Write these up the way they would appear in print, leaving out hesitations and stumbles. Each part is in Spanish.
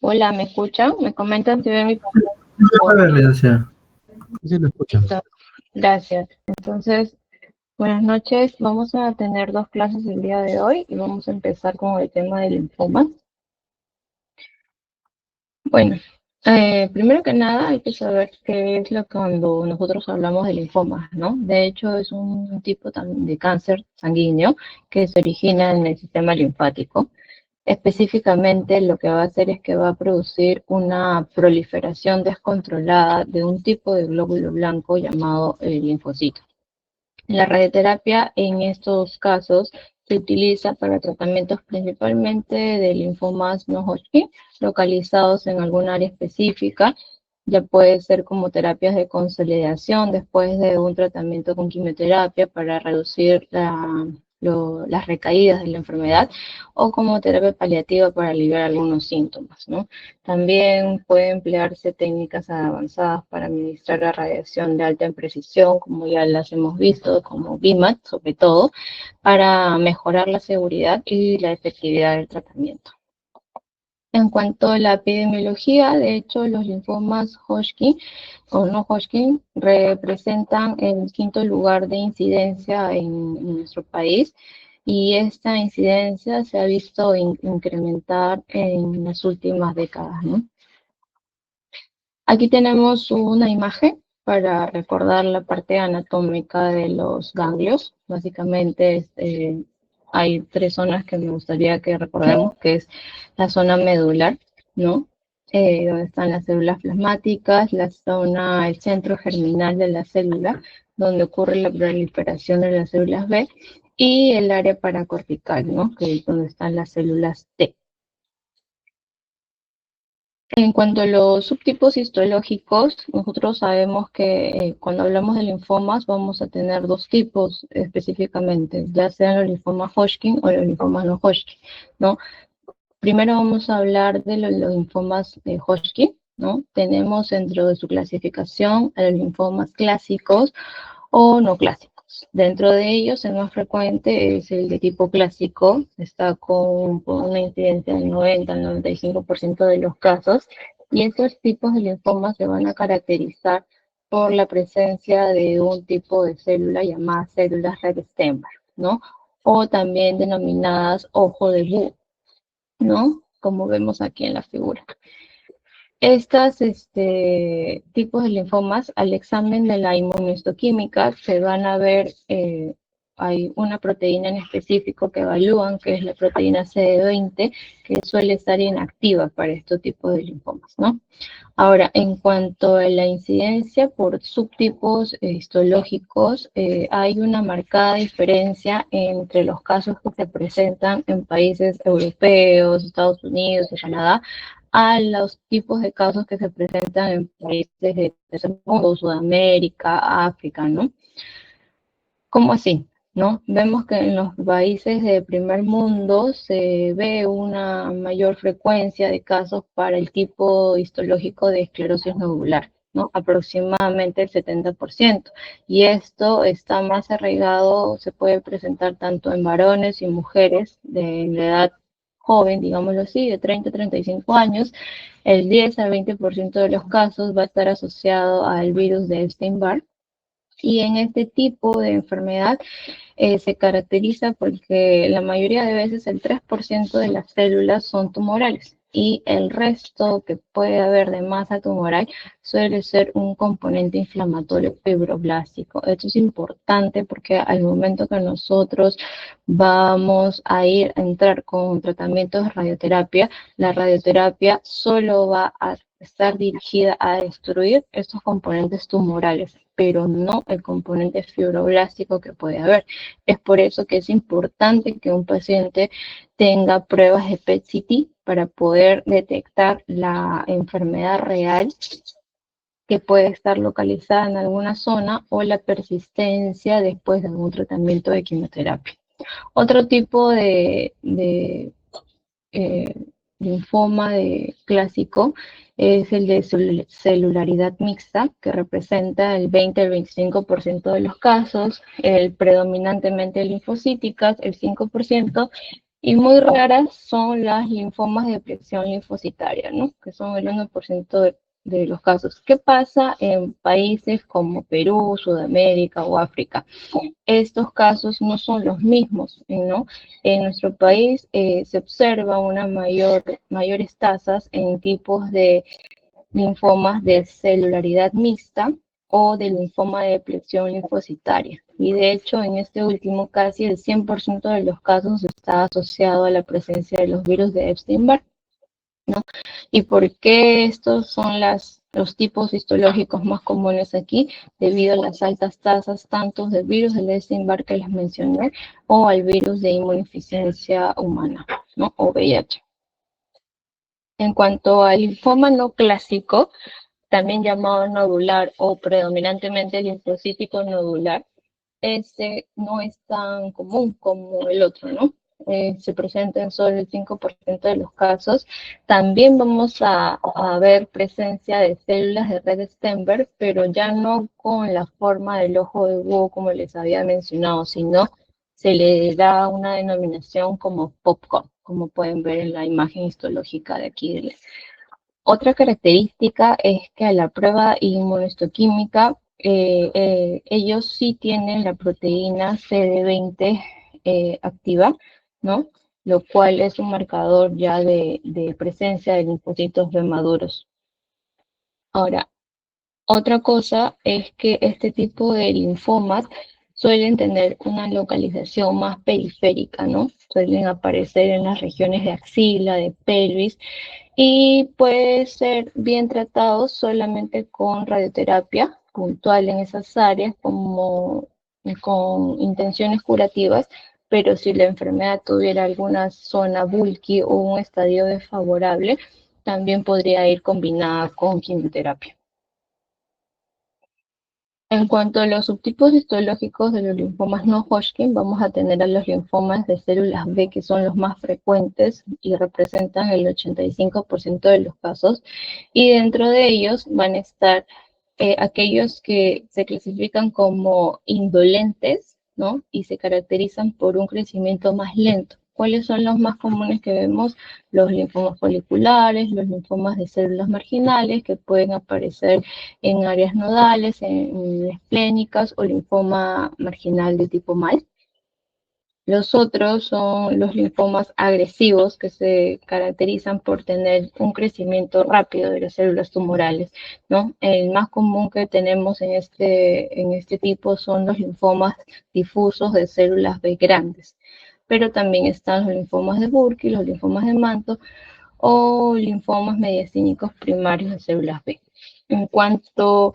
Hola, ¿me escuchan? ¿Me comentan si ven mi A ver, pantalla? Gracias. Sí, lo escuchan. Gracias. Entonces, buenas noches. Vamos a tener dos clases el día de hoy y vamos a empezar con el tema del linfoma. Bueno, primero que nada hay que saber qué es lo que cuando nosotros hablamos de linfomas, ¿no? De hecho, es un tipo de cáncer sanguíneo que se origina en el sistema linfático. Específicamente lo que va a hacer es que va a producir una proliferación descontrolada de un tipo de glóbulo blanco llamado linfocito. La radioterapia en estos casos se utiliza para tratamientos principalmente de linfomas no Hodgkin localizados en algún área específica. Ya puede ser como terapias de consolidación después de un tratamiento con quimioterapia para reducir las recaídas de la enfermedad o como terapia paliativa para aliviar algunos síntomas, ¿no? También puede emplearse técnicas avanzadas para administrar la radiación de alta precisión, como ya las hemos visto, como BIMAT, sobre todo, para mejorar la seguridad y la efectividad del tratamiento. En cuanto a la epidemiología, de hecho, los linfomas Hodgkin o no Hodgkin representan el quinto lugar de incidencia en nuestro país y esta incidencia se ha visto incrementar en las últimas décadas, ¿no? Aquí tenemos una imagen para recordar la parte anatómica de los ganglios. Básicamente hay tres zonas que me gustaría que recordemos, que es la zona medular, ¿no? Donde están las células plasmáticas, la zona, el centro germinal de la célula, donde ocurre la proliferación de las células B, y el área paracortical, ¿no? Que es donde están las células T. En cuanto a los subtipos histológicos, nosotros sabemos que cuando hablamos de linfomas vamos a tener dos tipos específicamente, ya sean los linfomas Hodgkin o los linfomas no Hodgkin, ¿no? Primero vamos a hablar de los linfomas de Hodgkin, ¿no? Tenemos dentro de su clasificación a los linfomas clásicos o no clásicos. Dentro de ellos, el más frecuente es el de tipo clásico, está con una incidencia del 90 al 95% de los casos, y estos tipos de linfomas se van a caracterizar por la presencia de un tipo de célula llamada células Red-Steinberg, ¿no? O también denominadas ojo de búho, ¿no? Como vemos aquí en la figura. Estos tipos de linfomas, al examen de la inmunohistoquímica, se van a ver, hay una proteína en específico que evalúan, que es la proteína CD20, que suele estar inactiva para estos tipos de linfomas, ¿no? Ahora, en cuanto a la incidencia por subtipos histológicos, hay una marcada diferencia entre los casos que se presentan en países europeos, Estados Unidos y Canadá, a los tipos de casos que se presentan en países de tercer mundo, Sudamérica, África, ¿no? ¿Cómo así? ¿No? Vemos que en los países de primer mundo se ve una mayor frecuencia de casos para el tipo histológico de esclerosis nodular, ¿no? Aproximadamente el 70%. Y esto está más arraigado, se puede presentar tanto en varones y mujeres de la edad joven, digámoslo así, de 30 a 35 años. El 10 al 20% de los casos va a estar asociado al virus de Epstein-Barr. Y en este tipo de enfermedad se caracteriza porque la mayoría de veces el 3% de las células son tumorales y el resto que puede haber de masa tumoral suele ser un componente inflamatorio fibroblástico. Esto es importante porque al momento que nosotros vamos a entrar con tratamientos de radioterapia, la radioterapia solo va a estar dirigida a destruir estos componentes tumorales, pero no el componente fibroblástico que puede haber. Es por eso que es importante que un paciente tenga pruebas de PET-CT para poder detectar la enfermedad real que puede estar localizada en alguna zona o la persistencia después de algún tratamiento de quimioterapia. Otro tipo de eh, linfoma clásico es el de celularidad mixta, que representa el 20 al 25% de los casos, el predominantemente linfocíticas, el 5%, Y muy raras son las linfomas de presión linfocitaria, ¿no? Que son el 1% de los casos. ¿Qué pasa en países como Perú, Sudamérica o África? Estos casos no son los mismos, ¿no? En nuestro país se observa una mayores tasas en tipos de linfomas de celularidad mixta o de linfoma de presión linfocitaria. Y de hecho, en este último, casi el 100% de los casos está asociado a la presencia de los virus de Epstein-Barr, ¿no? ¿Y por qué estos son los tipos histológicos más comunes aquí? Debido a las altas tasas tanto del virus del Epstein-Barr que les mencioné o al virus de inmunodeficiencia humana, ¿no? O VIH. En cuanto al linfoma no clásico, también llamado nodular o predominantemente linfocítico nodular, este no es tan común como el otro, ¿no? Se presenta en solo el 5% de los casos. También vamos a ver presencia de células de red Stenberg, pero ya no con la forma del ojo de búho como les había mencionado, sino se le da una denominación como popcorn, como pueden ver en la imagen histológica de aquí. Otra característica es que a la prueba inmunohistoquímica, ellos sí tienen la proteína CD20 activa, ¿no? Lo cual es un marcador ya de presencia de linfocitos B maduros. Ahora, otra cosa es que este tipo de linfomas suelen tener una localización más periférica, ¿no? Suelen aparecer en las regiones de axila, de pelvis, y puede ser bien tratado solamente con radioterapia puntual en esas áreas como con intenciones curativas, pero si la enfermedad tuviera alguna zona bulky o un estadio desfavorable, también podría ir combinada con quimioterapia. En cuanto a los subtipos histológicos de los linfomas no Hodgkin, vamos a tener a los linfomas de células B, que son los más frecuentes y representan el 85% de los casos, y dentro de ellos van a estar aquellos que se clasifican como indolentes, ¿no? Y se caracterizan por un crecimiento más lento. ¿Cuáles son los más comunes que vemos? Los linfomas foliculares, los linfomas de células marginales, que pueden aparecer en áreas nodales, en esplénicas o linfoma marginal de tipo MAL. Los otros son los linfomas agresivos, que se caracterizan por tener un crecimiento rápido de las células tumorales, ¿no? El más común que tenemos en este tipo son los linfomas difusos de células B grandes, pero también están los linfomas de Burkitt, los linfomas de Manto o linfomas mediastínicos primarios de células B. En cuanto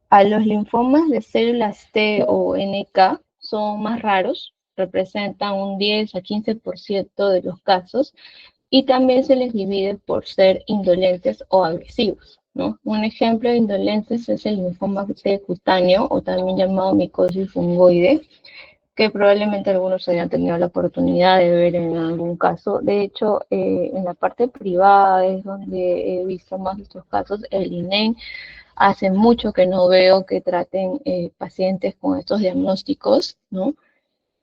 a los linfomas de células T o NK, son más raros, representan un 10 a 15% de los casos, y también se les divide por ser indolentes o agresivos, ¿no? Un ejemplo de indolentes es el linfoma T cutáneo, o también llamado micosis fungoide, que probablemente algunos hayan tenido la oportunidad de ver en algún caso. De hecho, en la parte privada es donde he visto más de estos casos. El INEM hace mucho que no veo que traten pacientes con estos diagnósticos, ¿no?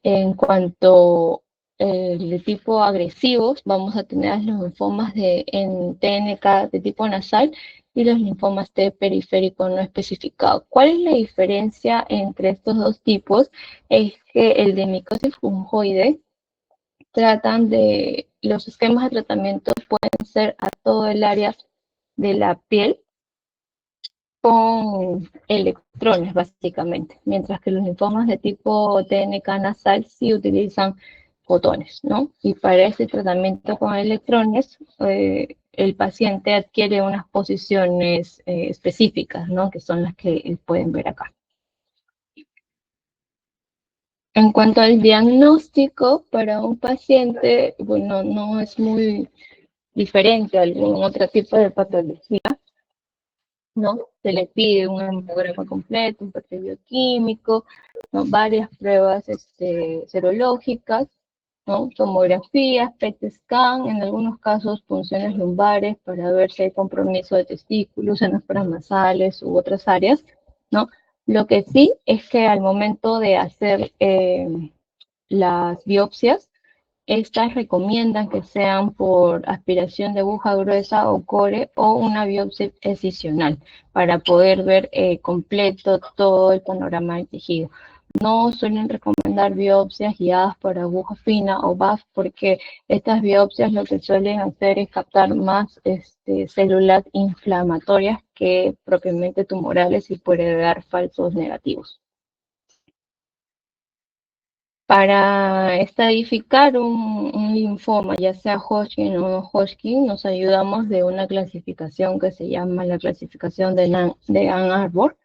En cuanto de tipo agresivos, vamos a tener los linfomas en TNK de tipo nasal y los linfomas T periférico no especificado. ¿Cuál es la diferencia entre estos dos tipos? Es que el de micosis fungoide tratan de, los esquemas de tratamiento pueden ser a todo el área de la piel con electrones, básicamente, mientras que los linfomas de tipo TNK nasal sí utilizan fotones, ¿no? Y para este tratamiento con electrones, el paciente adquiere unas posiciones específicas, ¿no? Que son las que pueden ver acá. En cuanto al diagnóstico para un paciente, bueno, no es muy diferente a algún otro tipo de patología, ¿no? Se le pide un hemograma completo, un perfil bioquímico, ¿no? Varias pruebas serológicas, ¿no? Tomografías, PET scan, en algunos casos punciones lumbares para ver si hay compromiso de testículos, senos paranasales u otras áreas, ¿no? Lo que sí es que al momento de hacer las biopsias, Estas recomiendan que sean por aspiración de aguja gruesa o core o una biopsia excisional para poder ver completo todo el panorama del tejido. No suelen recomendar biopsias guiadas por aguja fina o BAF porque estas biopsias lo que suelen hacer es captar más células inflamatorias que propiamente tumorales y puede dar falsos negativos. Para estadificar un linfoma, ya sea Hodgkin o no Hodgkin, nos ayudamos de una clasificación que se llama la clasificación de Ann Arbor,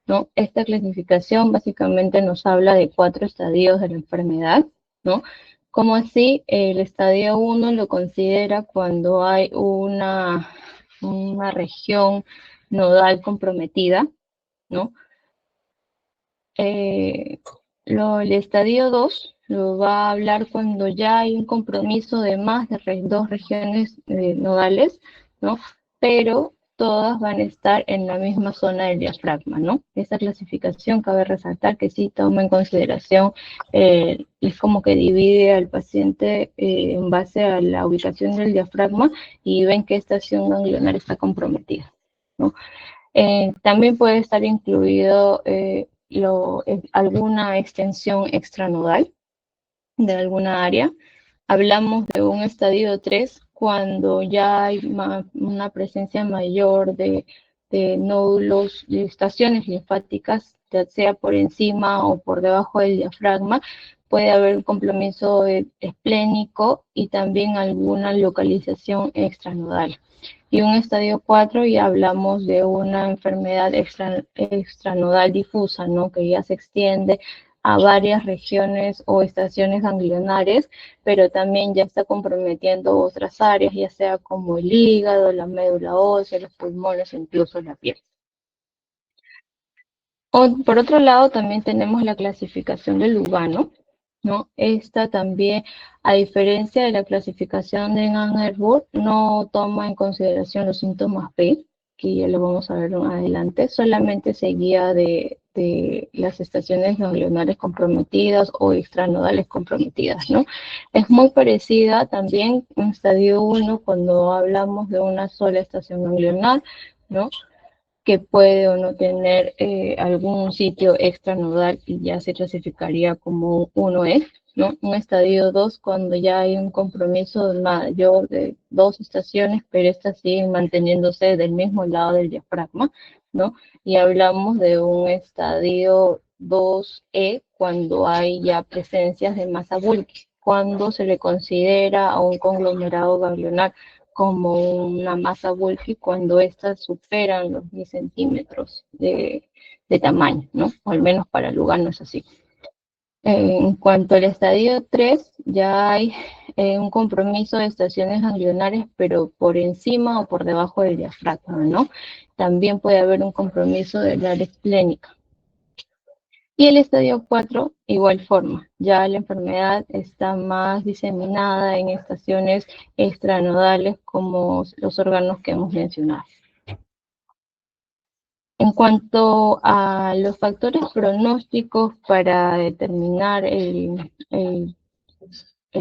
¿no? Esta clasificación básicamente nos habla de 4 estadios de la enfermedad, ¿no? Como así, el estadio 1 lo considera cuando hay una región nodal comprometida, ¿no? El estadio 2 lo va a hablar cuando ya hay un compromiso de más de 2 regiones nodales, ¿no? Pero todas van a estar en la misma zona del diafragma, ¿no? Esta clasificación cabe resaltar que sí toma en consideración, es como que divide al paciente en base a la ubicación del diafragma y ven que esta acción ganglionar está comprometida, ¿no? También puede estar incluido alguna extensión extranodal de alguna área. Hablamos de un estadio 3 cuando ya hay una presencia mayor de nódulos de estaciones linfáticas, ya sea por encima o por debajo del diafragma. Puede haber un compromiso esplénico y también alguna localización extranodal. Y un estadio 4 ya hablamos de una enfermedad extranodal difusa, ¿no? Que ya se extiende a varias regiones o estaciones ganglionares, pero también ya está comprometiendo otras áreas, ya sea como el hígado, la médula ósea, los pulmones, incluso la piel. Por otro lado, también tenemos la clasificación de Lugano, ¿no? Esta también, a diferencia de la clasificación de Ann Arbor, no toma en consideración los síntomas B, que ya lo vamos a ver más adelante, solamente se guía de las estaciones ganglionares comprometidas o extranodales comprometidas, ¿no? Es muy parecida también en estadio 1 cuando hablamos de una sola estación ganglionar, ¿no? Que puede o no tener algún sitio extranodal y ya se clasificaría como 1E, ¿no? Un estadio 2 cuando ya hay un compromiso mayor de 2 estaciones, pero estas siguen manteniéndose del mismo lado del diafragma, ¿no? Y hablamos de un estadio 2E cuando hay ya presencias de masa bulky, cuando se le considera a un conglomerado ganglionar como una masa bulky cuando éstas superan los 10 centímetros de tamaño, ¿no? O al menos para el lugar no es así. En cuanto al estadio 3, ya hay un compromiso de estaciones ganglionares, pero por encima o por debajo del diafragma, ¿no? También puede haber un compromiso del área esplénica. Y el estadio 4, igual forma, ya la enfermedad está más diseminada en estaciones extranodales como los órganos que hemos mencionado. En cuanto a los factores pronósticos para determinar el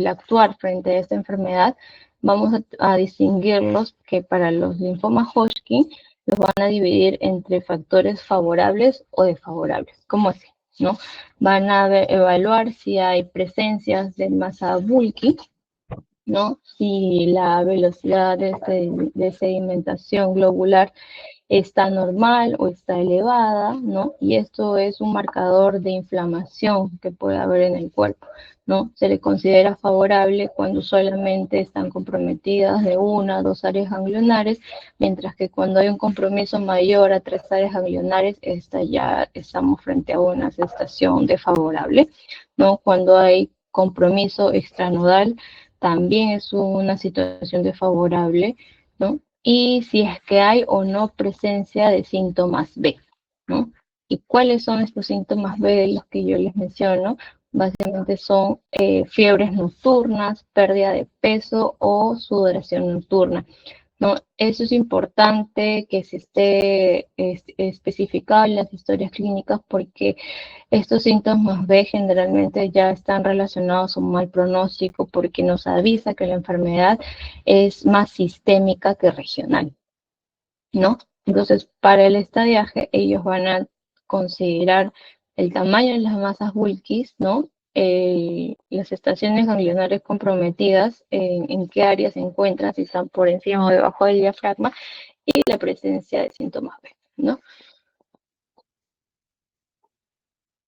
actuar frente a esta enfermedad, vamos a distinguirlos que para los linfomas Hodgkin los van a dividir entre factores favorables o desfavorables. ¿Cómo así? ¿No? Van a evaluar si hay presencias de masa bulky, ¿no? Si la velocidad de sedimentación globular está normal o está elevada, ¿no? Y esto es un marcador de inflamación que puede haber en el cuerpo, ¿no? Se le considera favorable cuando solamente están comprometidas de 1 a 2 áreas ganglionares, mientras que cuando hay un compromiso mayor a 3 áreas ganglionares, ya estamos frente a una estación desfavorable, ¿no? Cuando hay compromiso extranodal, también es una situación desfavorable, ¿no? Y si es que hay o no presencia de síntomas B, ¿no? ¿Y cuáles son estos síntomas B de los que yo les menciono? Básicamente son fiebres nocturnas, pérdida de peso o sudoración nocturna. ¿no? Eso es importante que se esté especificado en las historias clínicas porque estos síntomas B generalmente ya están relacionados a un mal pronóstico porque nos avisa que la enfermedad es más sistémica que regional, ¿no? Entonces, para el estadiaje, ellos van a considerar el tamaño de las masas Wilkis, ¿no? Las estaciones ganglionares comprometidas, en qué áreas se encuentran, si están por encima o debajo del diafragma, y la presencia de síntomas B, ¿no?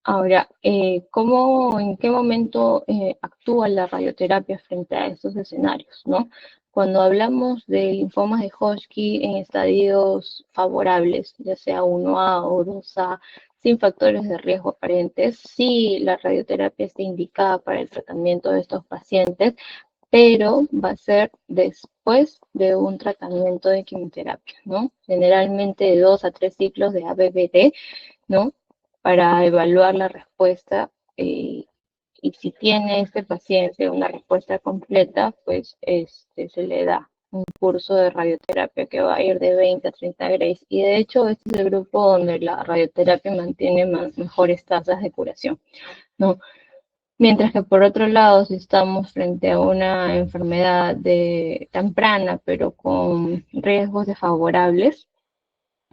Ahora, en qué momento actúa la radioterapia frente a estos escenarios, ¿no? Cuando hablamos de linfomas de Hodgkin en estadios favorables, ya sea 1A o 2A, sin factores de riesgo aparentes, sí la radioterapia está indicada para el tratamiento de estos pacientes, pero va a ser después de un tratamiento de quimioterapia, ¿no? Generalmente de 2 a 3 ciclos de ABVD, ¿no? Para evaluar la respuesta, y si tiene este paciente una respuesta completa, pues se le da un curso de radioterapia que va a ir de 20 a 30 grays. Y de hecho, este es el grupo donde la radioterapia mantiene mejores tasas de curación, ¿no? Mientras que por otro lado, si estamos frente a una enfermedad temprana, pero con riesgos desfavorables,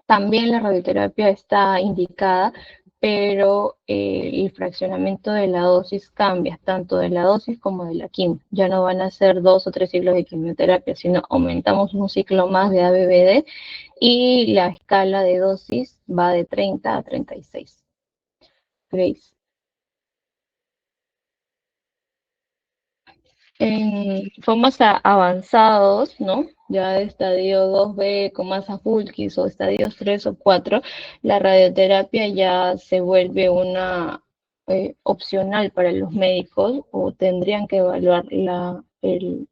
también la radioterapia está indicada, pero el fraccionamiento de la dosis cambia, tanto de la dosis como de la quimio. Ya no van a ser 2 o 3 ciclos de quimioterapia, sino aumentamos un ciclo más de ABVD y la escala de dosis va de 30 a 36. ¿Veis? En formas avanzados, ¿no? Ya de estadio 2B con masa Fulkis o estadios 3 o 4, la radioterapia ya se vuelve una opcional para los médicos o tendrían que evaluar el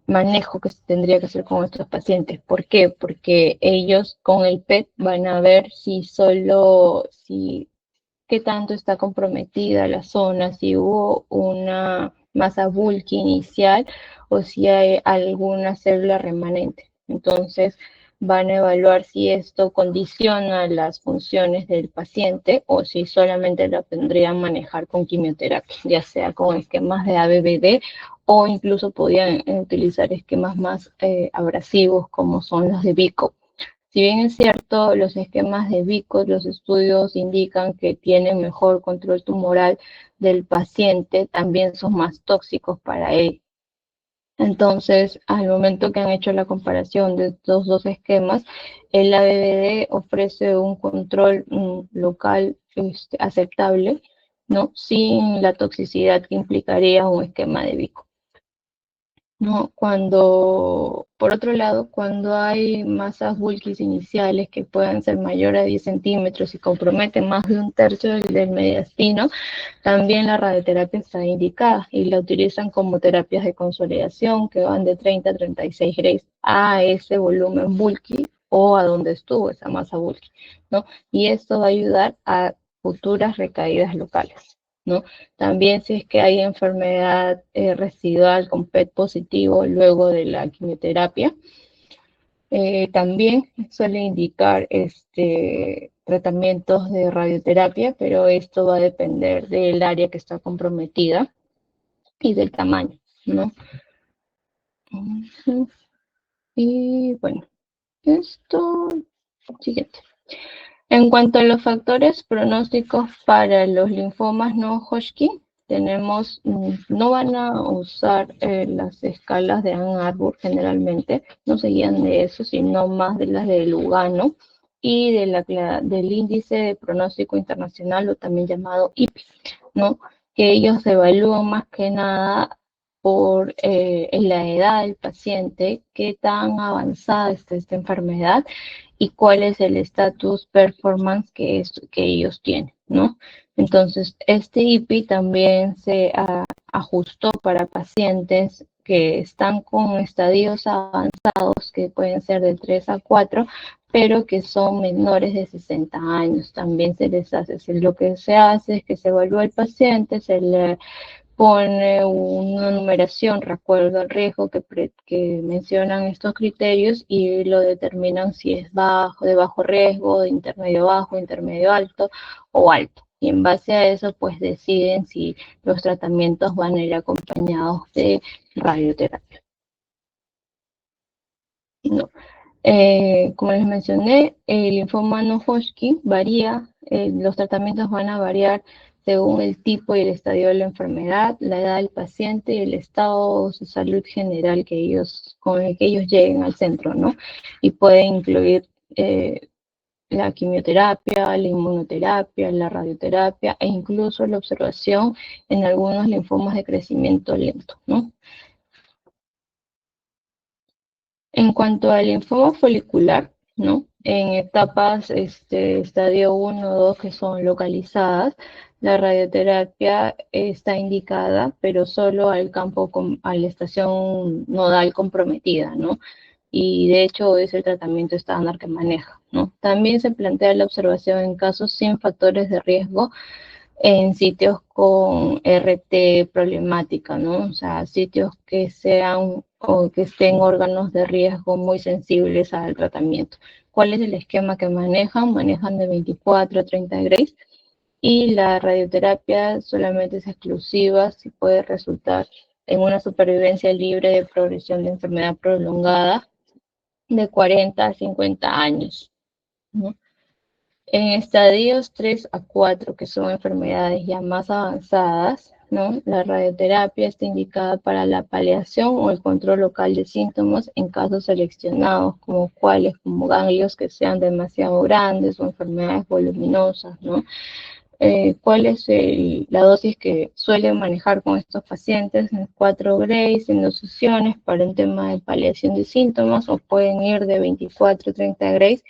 manejo que se tendría que hacer con estos pacientes. ¿Por qué? Porque ellos con el PET van a ver si qué tanto está comprometida la zona, si hubo una masa bulky inicial o si hay alguna célula remanente. Entonces, van a evaluar si esto condiciona las funciones del paciente o si solamente lo tendrían manejar con quimioterapia, ya sea con esquemas de ABVD o incluso podían utilizar esquemas más abrasivos como son los de Vico. Si bien es cierto, los esquemas de Vico, los estudios indican que tienen mejor control tumoral del paciente, también son más tóxicos para él. Entonces, al momento que han hecho la comparación de estos dos esquemas, el ABVD ofrece un control local aceptable, ¿no? Sin la toxicidad que implicaría un esquema de Vico. ¿No? Por otro lado, cuando hay masas bulkis iniciales que puedan ser mayor a 10 centímetros y comprometen más de un tercio del mediastino, también la radioterapia está indicada y la utilizan como terapias de consolidación que van de 30 a 36 grays a ese volumen bulky o a donde estuvo esa masa bulky, ¿no? Y esto va a ayudar a futuras recaídas locales, ¿no? También si es que hay enfermedad residual con PET positivo luego de la quimioterapia, también suele indicar tratamientos de radioterapia, pero esto va a depender del área que está comprometida y del tamaño, ¿no? Y bueno, esto, siguiente. En cuanto a los factores pronósticos para los linfomas no Hodgkin, no van a usar las escalas de Ann Arbor generalmente, no se guían de eso, sino más de las de Lugano y del índice de pronóstico internacional o también llamado IPI, ¿no? Que ellos evalúan más que nada por la edad del paciente, qué tan avanzada está esta enfermedad y cuál es el estatus performance que ellos tienen, ¿no? Entonces, este IPI también se ajustó para pacientes que están con estadios avanzados, que pueden ser de 3 a 4, pero que son menores de 60 años. También se les hace, lo que se hace es que se evalúa el paciente, se le pone una numeración, recuerdo el riesgo que mencionan estos criterios y lo determinan si es bajo, de bajo riesgo, de intermedio bajo, intermedio alto o alto. Y en base a eso, pues deciden si los tratamientos van a ir acompañados de radioterapia. No. Como les mencioné, el linfoma no Hodgkin varía, los tratamientos van a variar según el tipo y el estadio de la enfermedad, la edad del paciente y el estado de salud general con el que ellos lleguen al centro, ¿no? Y pueden incluir la quimioterapia, la inmunoterapia, la radioterapia e incluso la observación en algunos linfomas de crecimiento lento, ¿no? En cuanto al linfoma folicular, ¿no? En etapas estadio 1 o 2 que son localizadas, la radioterapia está indicada, pero solo al campo, a la estación nodal comprometida, ¿no? Y de hecho es el tratamiento estándar que maneja, ¿no? También se plantea la observación en casos sin factores de riesgo en sitios con RT problemática, ¿no? O sea, sitios que sean o que estén órganos de riesgo muy sensibles al tratamiento. ¿Cuál es el esquema que manejan? Manejan de 24 a 30 grays y la radioterapia solamente es exclusiva si puede resultar en una supervivencia libre de progresión de enfermedad prolongada de 40 a 50 años, ¿no? En estadios 3 a 4, que son enfermedades ya más avanzadas, ¿no? La radioterapia está indicada para la paliación o el control local de síntomas en casos seleccionados, como ganglios que sean demasiado grandes o enfermedades voluminosas, ¿no? ¿Cuál es la dosis que suelen manejar con estos pacientes? En 4 grays, en 2 sesiones para un tema de paliación de síntomas, o pueden ir de 24 a 30 grays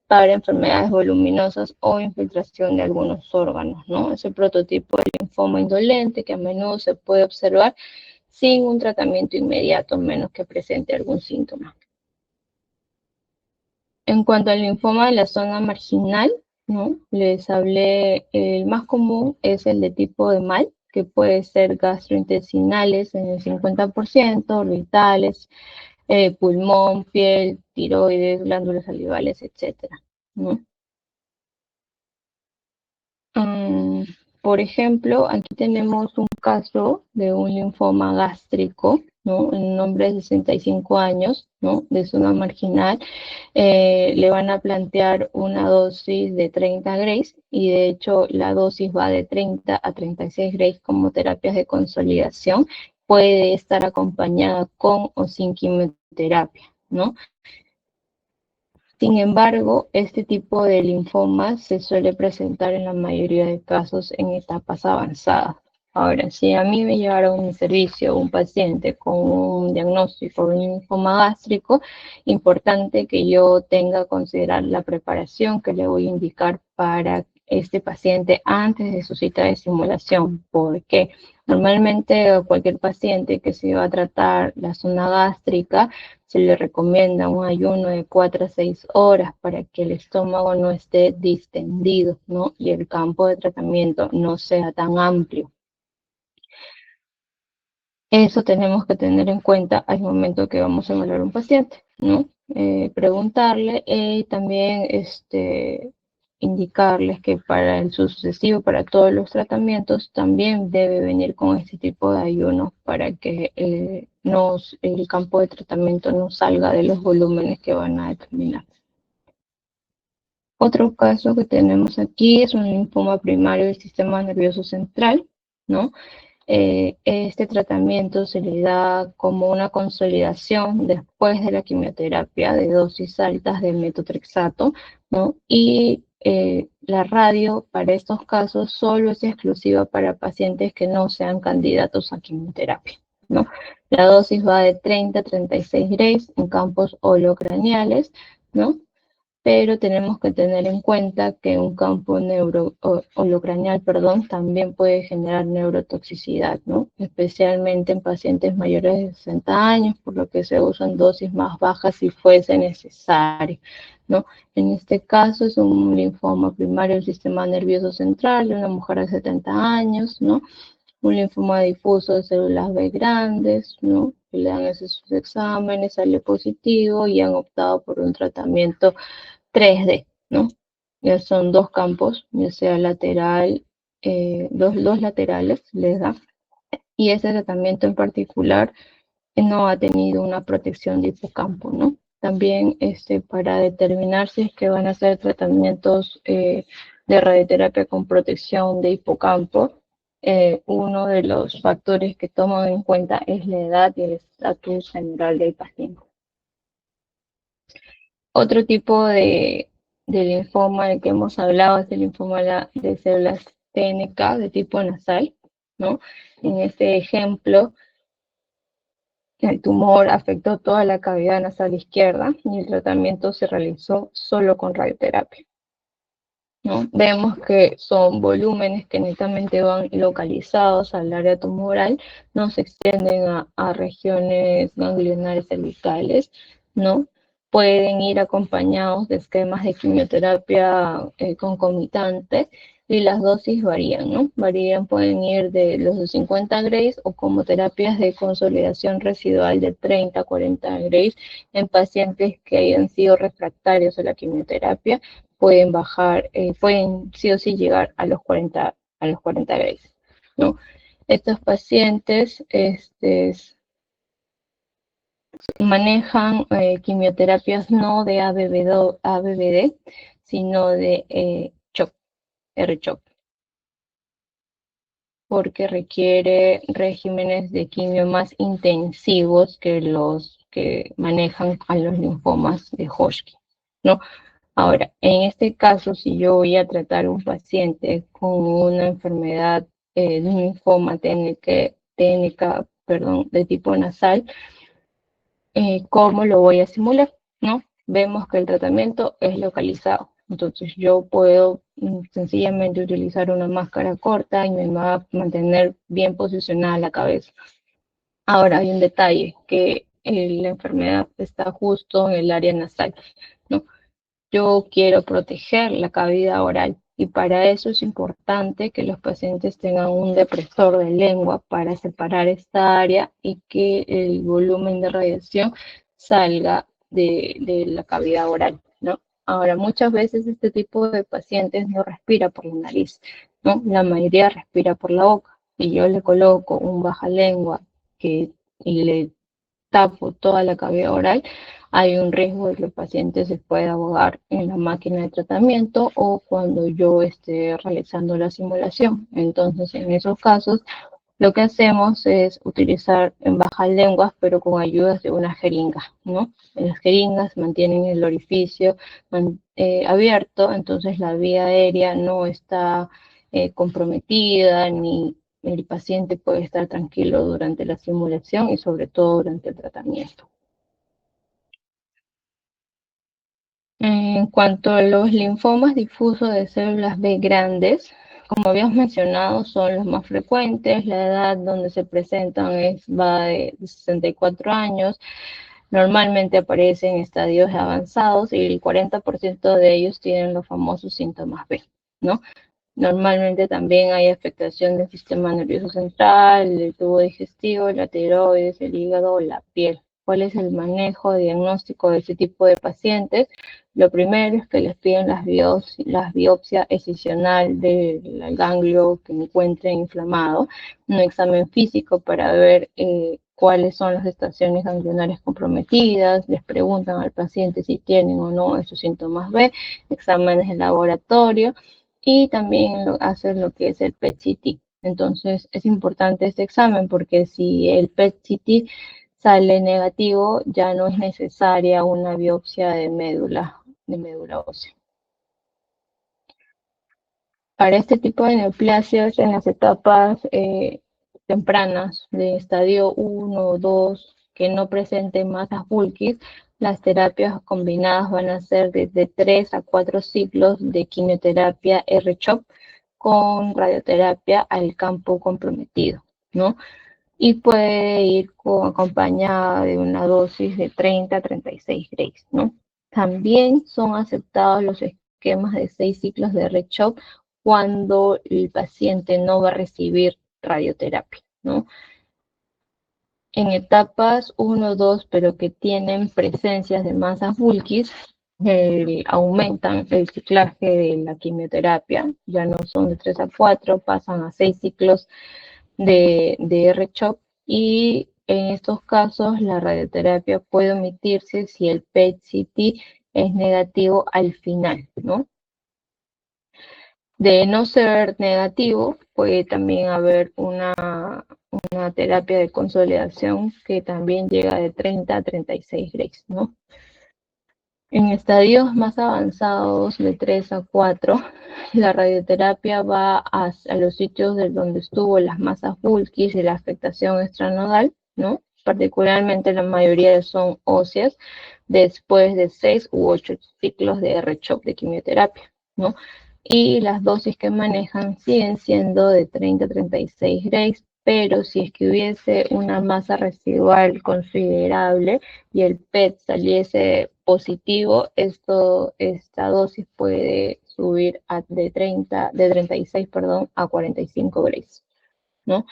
para enfermedades voluminosas o infiltración de algunos órganos, ¿no? Es el prototipo de linfoma indolente que a menudo se puede observar sin un tratamiento inmediato, menos que presente algún síntoma. En cuanto al linfoma de la zona marginal, ¿no? Les hablé, el más común es el de tipo de mal, que puede ser gastrointestinales en el 50%, orbitales, pulmón, piel, tiroides, glándulas salivales, etcétera, ¿no? Por ejemplo, aquí tenemos un caso de un linfoma gástrico, ¿no? Un hombre de 65 años, ¿no? De zona marginal. Le van a plantear una dosis de 30 grays y de hecho la dosis va de 30 a 36 grays como terapias de consolidación. Puede estar acompañada con o sin quimioterapia, ¿no? Sin embargo, este tipo de linfomas se suele presentar en la mayoría de casos en etapas avanzadas. Ahora, si a mí me llevara a un servicio un paciente con un diagnóstico de un linfoma gástrico, importante que yo tenga que considerar la preparación que le voy a indicar para este paciente antes de su cita de simulación. Porque normalmente a cualquier paciente que se va a tratar la zona gástrica, se le recomienda un ayuno de 4 a 6 horas para que el estómago no esté distendido, ¿no? Y el campo de tratamiento no sea tan amplio. Eso tenemos que tener en cuenta al momento que vamos a evaluar un paciente, ¿no? Preguntarle y también indicarles que para el sucesivo, para todos los tratamientos, también debe venir con este tipo de ayuno para que el campo de tratamiento no salga de los volúmenes que van a determinar. Otro caso que tenemos aquí es un linfoma primario del sistema nervioso central, ¿no? Este tratamiento se le da como una consolidación después de la quimioterapia de dosis altas de metotrexato, ¿no? Y la radio para estos casos solo es exclusiva para pacientes que no sean candidatos a quimioterapia, ¿no? La dosis va de 30 a 36 grays en campos holocraniales, ¿no? Pero tenemos que tener en cuenta que un campo holocranial, perdón, también puede generar neurotoxicidad, ¿no? Especialmente en pacientes mayores de 60 años, por lo que se usan dosis más bajas si fuese necesario, ¿no? En este caso es un linfoma primario del sistema nervioso central de una mujer de 70 años, ¿no? un linfoma difuso de células B grandes, ¿no? Le dan esos exámenes, sale positivo y han optado por un tratamiento 3D, ¿no? Ya son dos campos, ya sea lateral, dos laterales les da, y ese tratamiento en particular no ha tenido una protección de hipocampo, ¿no? También para determinar si es que van a ser tratamientos de radioterapia con protección de hipocampo, uno de los factores que toman en cuenta es la edad y el estatus general del paciente. Otro tipo de linfoma del que hemos hablado es el linfoma de células TNK de tipo nasal, ¿no? En este ejemplo, el tumor afectó toda la cavidad nasal izquierda y el tratamiento se realizó solo con radioterapia, ¿no? Vemos que son volúmenes que netamente van localizados al área tumoral, no se extienden a regiones ganglionares cervicales, ¿no? Pueden ir acompañados de esquemas de quimioterapia concomitante y las dosis varían, ¿no? Varían, pueden ir de los 50 grays o como terapias de consolidación residual de 30 a 40 grays en pacientes que hayan sido refractarios a la quimioterapia, pueden bajar, pueden sí o sí llegar a los 40 grays, ¿no? Estos pacientes manejan quimioterapias no de ABVD, sino de CHOP, R-CHOP, porque requiere regímenes de quimio más intensivos que los que manejan a los linfomas de Hodgkin, ¿no? Ahora, en este caso, si yo voy a tratar a un paciente con una enfermedad de un linfoma TNK, de tipo nasal, ¿cómo lo voy a simular? ¿No? Vemos que el tratamiento es localizado. Entonces yo puedo sencillamente utilizar una máscara corta y me va a mantener bien posicionada la cabeza. Ahora hay un detalle, que la enfermedad está justo en el área nasal, ¿no? Yo quiero proteger la cavidad oral y para eso es importante que los pacientes tengan un depresor de lengua para separar esta área y que el volumen de radiación salga de la cavidad oral, ¿no? Ahora, muchas veces este tipo de pacientes no respira por la nariz, ¿no? La mayoría respira por la boca. Y yo le coloco un baja lengua y le tapo toda la cavidad oral, hay un riesgo de que el paciente se pueda ahogar en la máquina de tratamiento o cuando yo esté realizando la simulación. Entonces, en esos casos, lo que hacemos es utilizar en bajas lenguas, pero con ayudas de una jeringa, ¿no? Las jeringas mantienen el orificio abierto, entonces la vía aérea no está comprometida ni el paciente puede estar tranquilo durante la simulación y sobre todo durante el tratamiento. En cuanto a los linfomas difusos de células B grandes, como habíamos mencionado, son los más frecuentes. La edad donde se presentan va de 64 años. Normalmente aparecen en estadios avanzados y el 40% de ellos tienen los famosos síntomas B, ¿no? Normalmente también hay afectación del sistema nervioso central, del tubo digestivo, la tiroides, el hígado o la piel. ¿Cuál es el manejo diagnóstico de este tipo de pacientes? Lo primero es que les piden las biopsia excisional del ganglio que encuentren inflamado, un examen físico para ver cuáles son las estaciones ganglionares comprometidas, les preguntan al paciente si tienen o no esos síntomas B, exámenes de laboratorio, y también hacer lo que es el PET-CT. Entonces es importante este examen porque si el PET-CT sale negativo, ya no es necesaria una biopsia de médula ósea. Para este tipo de neoplasias en las etapas tempranas de estadio 1 o 2, que no presenten masas Purkinje, las terapias combinadas van a ser desde 3 a 4 ciclos de quimioterapia R-CHOP con radioterapia al campo comprometido, ¿no? Y puede ir acompañada de una dosis de 30 a 36 grays, ¿no? También son aceptados los esquemas de 6 ciclos de R-CHOP cuando el paciente no va a recibir radioterapia, ¿no? En etapas 1, 2, pero que tienen presencias de masas Wilkis, aumentan el ciclaje de la quimioterapia, ya no son de 3 a 4, pasan a 6 ciclos de R-CHOP, y en estos casos la radioterapia puede omitirse si el PET-CT es negativo al final, ¿no? De no ser negativo, puede también haber una terapia de consolidación que también llega de 30 a 36 Grays, ¿no? En estadios más avanzados, de 3 a 4, la radioterapia va a los sitios de donde estuvo las masas Wilkis y la afectación extranodal, ¿no? Particularmente la mayoría son óseas, después de 6 u 8 ciclos de R-CHOP de quimioterapia, ¿no? Y las dosis que manejan siguen siendo de 30 a 36 Grays, pero si es que hubiese una masa residual considerable y el PET saliese positivo, esta dosis puede subir de 36, perdón, a 45 Grays, ¿no?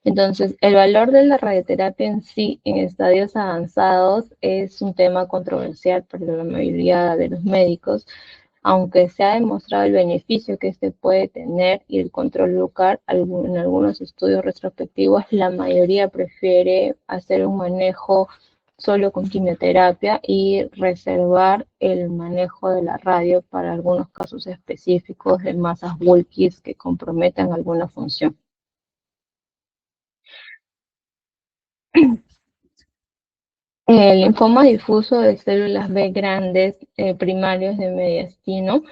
Entonces, el valor de la radioterapia en sí, en estadios avanzados, es un tema controversial para la mayoría de los médicos, aunque se ha demostrado el beneficio que este puede tener y el control local. En algunos estudios retrospectivos, la mayoría prefiere hacer un manejo solo con quimioterapia y reservar el manejo de la radio para algunos casos específicos de masas Wilkis que comprometan alguna función. El linfoma difuso de células B grandes primarios de mediastino,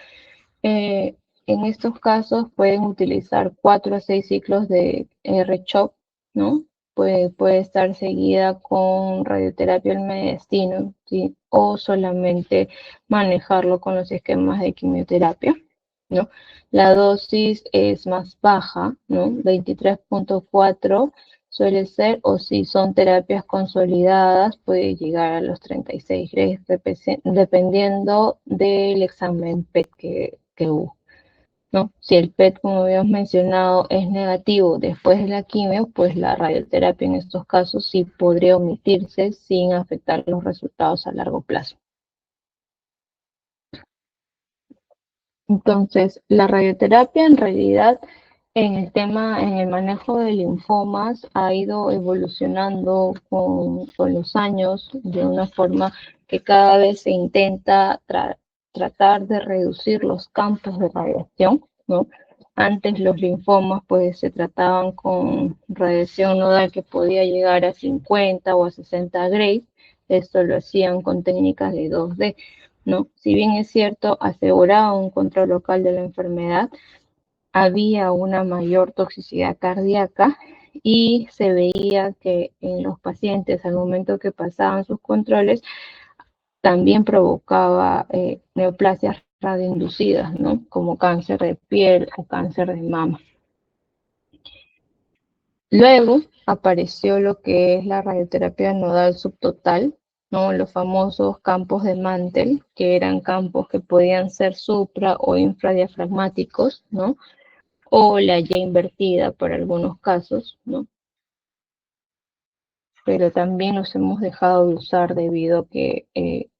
en estos casos pueden utilizar 4 a 6 ciclos de R-CHOP, ¿no? Puede estar seguida con radioterapia al mediastino, ¿sí? O solamente manejarlo con los esquemas de quimioterapia, ¿no? La dosis es más baja, ¿no? 23.4 suele ser, o si son terapias consolidadas, puede llegar a los 36 Grays, dependiendo del examen PET que hubo, ¿no? Si el PET, como habíamos mencionado, es negativo después de la quimio, pues la radioterapia en estos casos sí podría omitirse sin afectar los resultados a largo plazo. Entonces, la radioterapia en realidad en el manejo de linfomas ha ido evolucionando con los años de una forma que cada vez se intenta tratar de reducir los campos de radiación, ¿no? Antes los linfomas pues se trataban con radiación nodal que podía llegar a 50 o a 60 Grays. Esto lo hacían con técnicas de 2D, ¿no? Si bien es cierto, aseguraba un control local de la enfermedad, había una mayor toxicidad cardíaca y se veía que en los pacientes al momento que pasaban sus controles también provocaba neoplasias radioinducidas, ¿no? Como cáncer de piel o cáncer de mama. Luego apareció lo que es la radioterapia nodal subtotal, ¿no? Los famosos campos de Mantel, que eran campos que podían ser supra o infradiafragmáticos, ¿no? O la Y invertida para algunos casos, ¿no? Pero también los hemos dejado de usar debido a que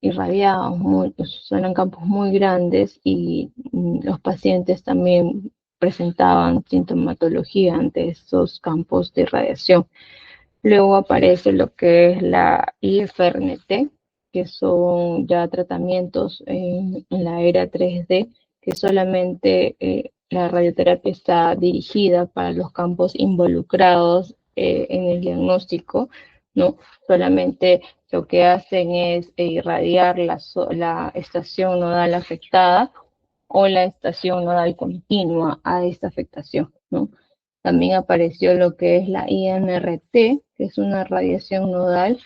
irradiaban eran campos muy grandes y los pacientes también presentaban sintomatología ante estos campos de irradiación. Luego aparece lo que es la IFRNT, que son ya tratamientos en la era 3D, que solamente la radioterapia está dirigida para los campos involucrados en el diagnóstico, ¿no? Solamente lo que hacen es irradiar la estación nodal afectada o la estación nodal continua a esta afectación, ¿no? También apareció lo que es la INRT, que es una radiación nodal,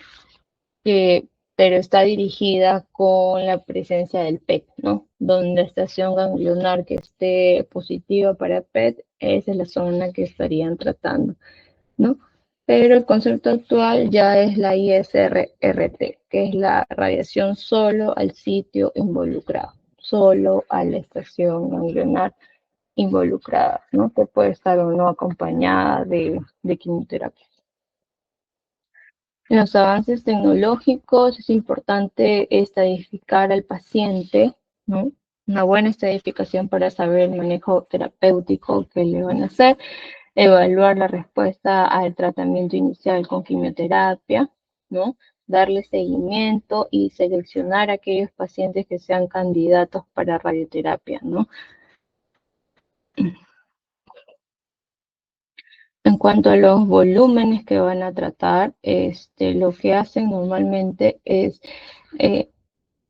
pero está dirigida con la presencia del PET, ¿no? Donde la estación ganglionar que esté positiva para PET, esa es la zona que estarían tratando, ¿no? Pero el concepto actual ya es la ISRT, que es la radiación solo al sitio involucrado, solo a la estación ganglionar involucradas, ¿no? Que puede estar o no acompañada de quimioterapia. En los avances tecnológicos es importante estadificar al paciente, ¿no? Una buena estadificación para saber el manejo terapéutico que le van a hacer, evaluar la respuesta al tratamiento inicial con quimioterapia, ¿no? Darle seguimiento y seleccionar a aquellos pacientes que sean candidatos para radioterapia, ¿no? En cuanto a los volúmenes que van a tratar, lo que hacen normalmente es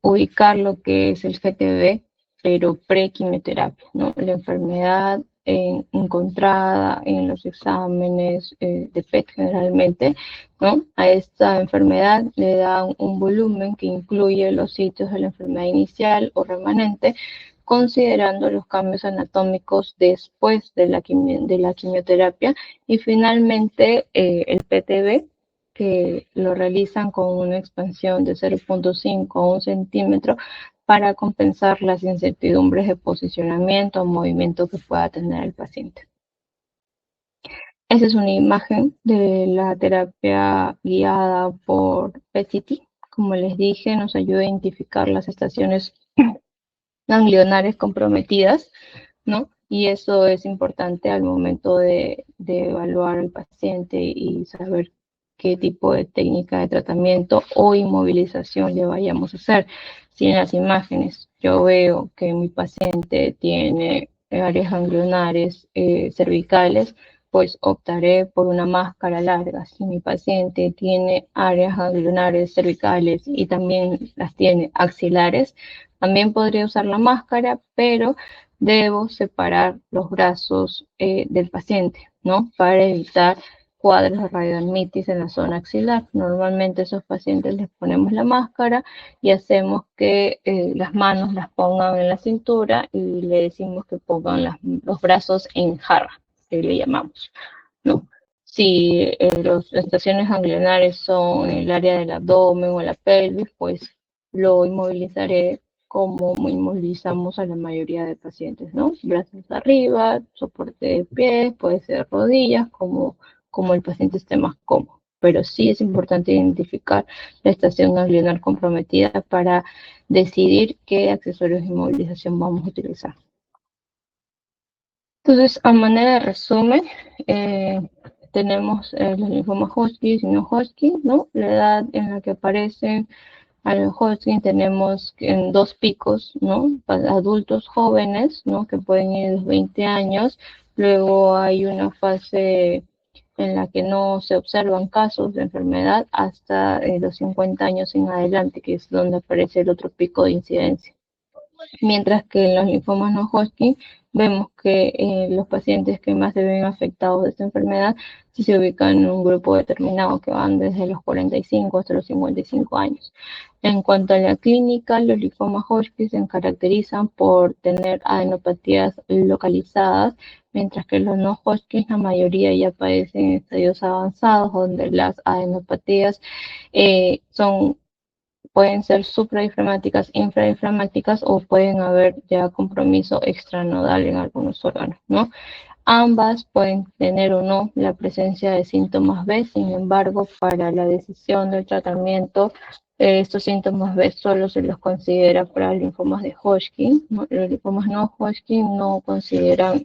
ubicar lo que es el GTB, pero prequimioterapia, ¿no? La enfermedad encontrada en los exámenes de PET generalmente, ¿no? A esta enfermedad le dan un volumen que incluye los sitios de la enfermedad inicial o remanente, considerando los cambios anatómicos después de la quimioterapia y finalmente el PTB, que lo realizan con una expansión de 0.5 a 1 centímetro para compensar las incertidumbres de posicionamiento o movimiento que pueda tener el paciente. Esa es una imagen de la terapia guiada por PET-CT. Como les dije, nos ayuda a identificar las estaciones ganglionares comprometidas, ¿no? Y eso es importante al momento de evaluar al paciente y saber qué tipo de técnica de tratamiento o inmovilización le vayamos a hacer. Si en las imágenes yo veo que mi paciente tiene áreas ganglionares cervicales, pues optaré por una máscara larga. Si mi paciente tiene áreas ganglionares cervicales y también las tiene axilares, también podría usar la máscara, pero debo separar los brazos del paciente, ¿no? Para evitar cuadros de radiodermitis en la zona axilar. Normalmente a esos pacientes les ponemos la máscara y hacemos que las manos las pongan en la cintura y le decimos que pongan los brazos en jarra, que le llamamos, ¿no? Si las estaciones ganglionares son en el área del abdomen o la pelvis, pues lo inmovilizaré como inmovilizamos a la mayoría de pacientes, ¿no? Brazos arriba, soporte de pies, puede ser rodillas, como el paciente esté más cómodo. Pero sí es importante identificar la estación ganglionar comprometida para decidir qué accesorios de inmovilización vamos a utilizar. Entonces, a manera de resumen, tenemos los linfomas Hodgkin y no Hodgkin, ¿no? La edad en la que aparecen a los Hodgkin tenemos en 2 picos, ¿no? Para adultos jóvenes, ¿no? Que pueden ir de los 20 años. Luego hay una fase en la que no se observan casos de enfermedad hasta los 50 años en adelante, que es donde aparece el otro pico de incidencia. Mientras que en los linfomas no Hodgkin vemos que los pacientes que más se ven afectados de esta enfermedad sí se ubican en un grupo determinado que van desde los 45 hasta los 55 años. En cuanto a la clínica, los linfomas Hodgkin se caracterizan por tener adenopatías localizadas, mientras que los no Hodgkin, la mayoría ya padecen en estadios avanzados, donde las adenopatías pueden ser suprainflamáticas, infrainflamáticas o pueden haber ya compromiso extranodal en algunos órganos, ¿no? Ambas pueden tener o no la presencia de síntomas B, sin embargo, para la decisión del tratamiento, estos síntomas B solo se los considera para linfomas de Hodgkin, ¿no? Los linfomas no Hodgkin no consideran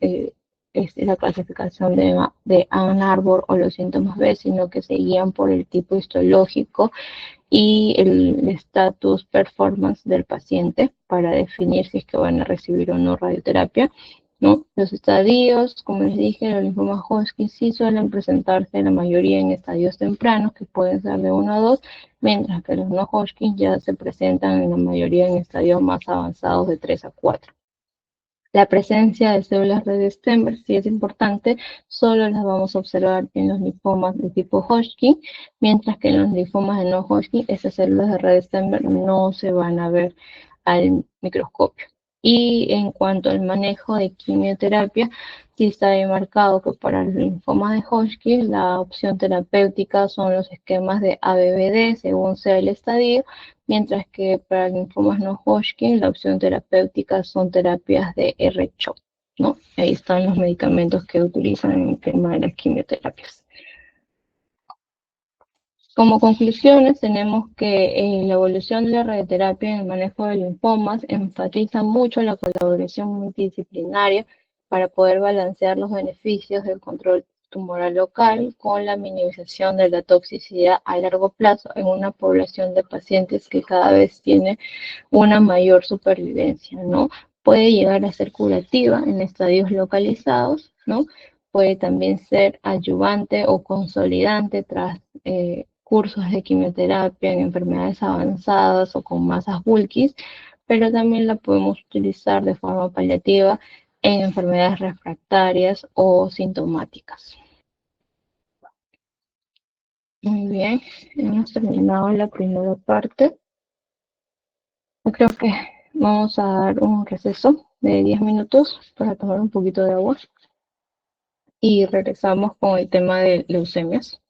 la clasificación de Ann Arbor o los síntomas B, sino que se guían por el tipo histológico y el estatus performance del paciente para definir si es que van a recibir o no radioterapia, ¿no? Los estadios, como les dije, los linfomas Hodgkin sí suelen presentarse la mayoría en estadios tempranos, que pueden ser de 1 a 2, mientras que los no Hodgkin ya se presentan en la mayoría en estadios más avanzados de 3 a 4. La presencia de células red stem sí es importante, solo las vamos a observar en los linfomas de tipo Hodgkin, mientras que en los linfomas de no Hodgkin, esas células de red stem no se van a ver al microscopio. Y en cuanto al manejo de quimioterapia, sí está demarcado que para el linfoma de Hodgkin la opción terapéutica son los esquemas de ABVD según sea el estadio, mientras que para linfomas no Hodgkin la opción terapéutica son terapias de R-CHOP. ¿no? Ahí están los medicamentos que utilizan en el tema de las quimioterapias. Como conclusiones, tenemos que la evolución de la radioterapia en el manejo de linfomas enfatiza mucho la colaboración multidisciplinaria para poder balancear los beneficios del control tumoral local con la minimización de la toxicidad a largo plazo en una población de pacientes que cada vez tiene una mayor supervivencia, ¿no? Puede llegar a ser curativa en estadios localizados, ¿no? Puede también ser adyuvante o consolidante tras cursos de quimioterapia en enfermedades avanzadas o con masas bulkis, pero también la podemos utilizar de forma paliativa en enfermedades refractarias o sintomáticas. Muy bien, hemos terminado la primera parte. Creo que vamos a dar un receso de 10 minutos para tomar un poquito de agua y regresamos con el tema de leucemias.